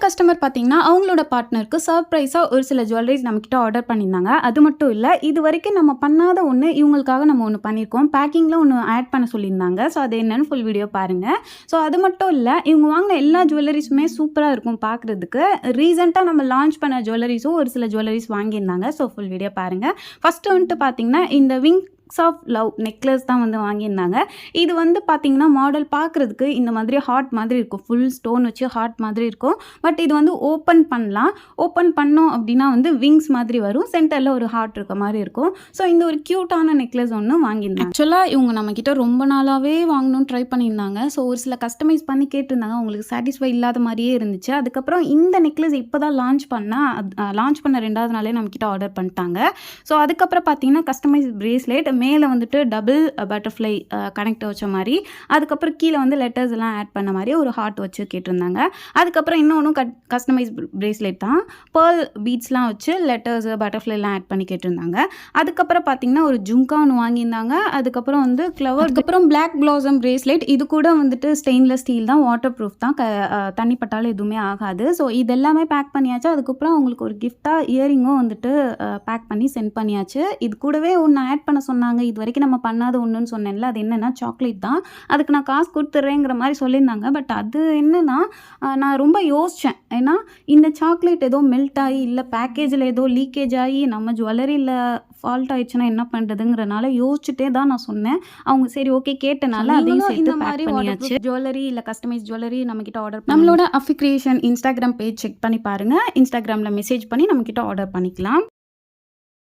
Customer பார்த்தீங்கன்னா, அவங்களோட பார்ட்னருக்கு சர்ப்ரைஸா ஒரு சில ஜுவல்லரீஸ் நம்மகிட்ட ஆர்டர் பண்ணியிருந்தாங்க. அது மட்டும் இல்ல, இதுவரைக்கும் நம்ம பண்ணாத ஒண்ணு இவங்களுக்காக நம்ம ஒண்ணு பண்ணியிருக்கோம். பேக்கிங்ல ஒண்ணு ஆட் பண்ண சொல்லியிருந்தாங்க. ஸோ அது என்னன்னு ஃபுல் வீடியோ பாருங்க. ஸோ அது மட்டும் இல்ல, இவங்க வாங்கின எல்லா ஜுவல்லரீஸுமே சூப்பரா இருக்கும் பார்க்குறதுக்கு. ரீசென்ட்டா நம்ம லான்ச் பண்ண ஜுவல்லரீஸும் ஒரு சில ஜுவல்லரீஸ் வாங்கியிருந்தாங்க. ஸோ ஃபுல் வீடியோ பாருங்க. ஃபர்ஸ்ட்டு வந்துட்டு பார்த்தீங்கன்னா, இந்த விங்ஸ் ஆஃப் லவ் நெக்லஸ் தான் வந்து வாங்கியிருந்தாங்க. இது வந்து பார்த்தீங்கன்னா, மாடல் பார்க்குறதுக்கு இந்த மாதிரி ஹார்ட் மாதிரி இருக்கும். ஃபுல் ஸ்டோன் வச்சு ஹார்ட் மாதிரி இருக்கும். பட் இது வந்து ஓப்பன் பண்ணலாம். ஓப்பன் பண்ணோம் அப்படின்னா வந்து விங்ஸ் மாதிரி வரும். சென்டரில் ஒரு ஹார்ட் இருக்க மாதிரி இருக்கும். ஸோ இந்த ஒரு க்யூட்டான நெக்லஸ் ஒன்று வாங்கியிருந்தாங்க. ஆக்சுவலாக இவங்க நம்மக்கிட்ட ரொம்ப நாளாகவே வாங்கணும்னு ட்ரை பண்ணியிருந்தாங்க. ஸோ ஒரு சில கஸ்டமைஸ் பண்ணி கேட்டிருந்தாங்க. அவங்களுக்கு சாட்டிஸ்ஃபை இல்லாத மாதிரியே இருந்துச்சு. அதுக்கப்புறம் இந்த நெக்லஸ் இப்போ தான் லான்ச் பண்ண 2வது நாளே நம்மக்கிட்ட ஆர்டர் பண்ணிட்டாங்க. ஸோ அதுக்கப்புறம் பார்த்தீங்கன்னா, கஸ்டமைஸ் பிரேஸ்லெட் மேலே வந்துட்டு டபுள் பட்டர்ஃப்ளை கனெக்ட் வச்ச மாதிரி, அதுக்கப்புறம் கீழே வந்து லெட்டர்ஸ் எல்லாம் ஆட் பண்ண மாதிரி ஒரு ஹார்ட் வச்சு கேட்டிருந்தாங்க. அதுக்கப்புறம் இன்னொன்று கஸ்டமைஸ் பிரேஸ்லெட் தான். பேர்ல் பீட்ஸ்லாம் வச்சு லெட்டர்ஸ் பட்டர்ஃப்ளைலாம் ஆட் பண்ணி கேட்டிருந்தாங்க. அதுக்கப்புறம் பார்த்தீங்கன்னா, ஒரு ஜும்கா ஒன்று வாங்கியிருந்தாங்க. அதுக்கப்புறம் வந்து ஃப்ளவர், அதுக்கப்புறம் பிளாக் பிளாசம் பிரேஸ்லெட். இது கூட வந்துட்டு ஸ்டெயின்லெஸ் ஸ்டீல் தான், வாட்டர் ப்ரூஃப் தான், தண்ணி பட்டாலும் எதுவுமே ஆகாது. ஸோ இது எல்லாமே பேக் பண்ணியாச்சு. அதுக்கப்புறம் அவங்களுக்கு ஒரு கிஃப்டாக இயரிங்கும் வந்துட்டு பேக் பண்ணி சென்ட் பண்ணியாச்சு. இது கூடவே ஒன்று ஆட் பண்ண சொன்னாங்க. இது வரைக்கும் நம்ம பண்ணாத ஒன்றுன்னு சொன்னேன்ல, அது என்னென்னா சாக்லேட் தான். அதுக்கு நான் காசு கொடுத்துட்றேங்கிற மாதிரி சொல்லியிருந்தாங்க. பட் அது என்னென்னா, நான் ரொம்ப யோசித்தேன். ஏன்னா இந்த சாக்லேட் ஏதோ மெல்ட் ஆகி இல்லை பேக்கேஜில் ஏதோ லீக்கேஜ் ஆகி நம்ம ஜுவல்லரியில் ஃபால்ட் ஆயிடுச்சுன்னா என்ன பண்ணுறதுங்கிறனால யோசிச்சுட்டே தான் நான் சொன்னேன். அவங்க சரி ஓகே கேட்டனால அதையும் சேர்த்து பேக் பண்ணியாச்சு. ஜுவல்லரி இல்லை கஸ்டமைஸ் ஜுவல்லரி நம்மக்கிட்ட ஆர்டர் நம்மளோட அஃபி கிரியேஷன் இன்ஸ்டாகிராம் பேஜ் செக் பண்ணி பாருங்கள். இன்ஸ்டாகிராமில் மெசேஜ் பண்ணி நம்மக்கிட்ட ஆர்டர் பண்ணிக்கலாம்.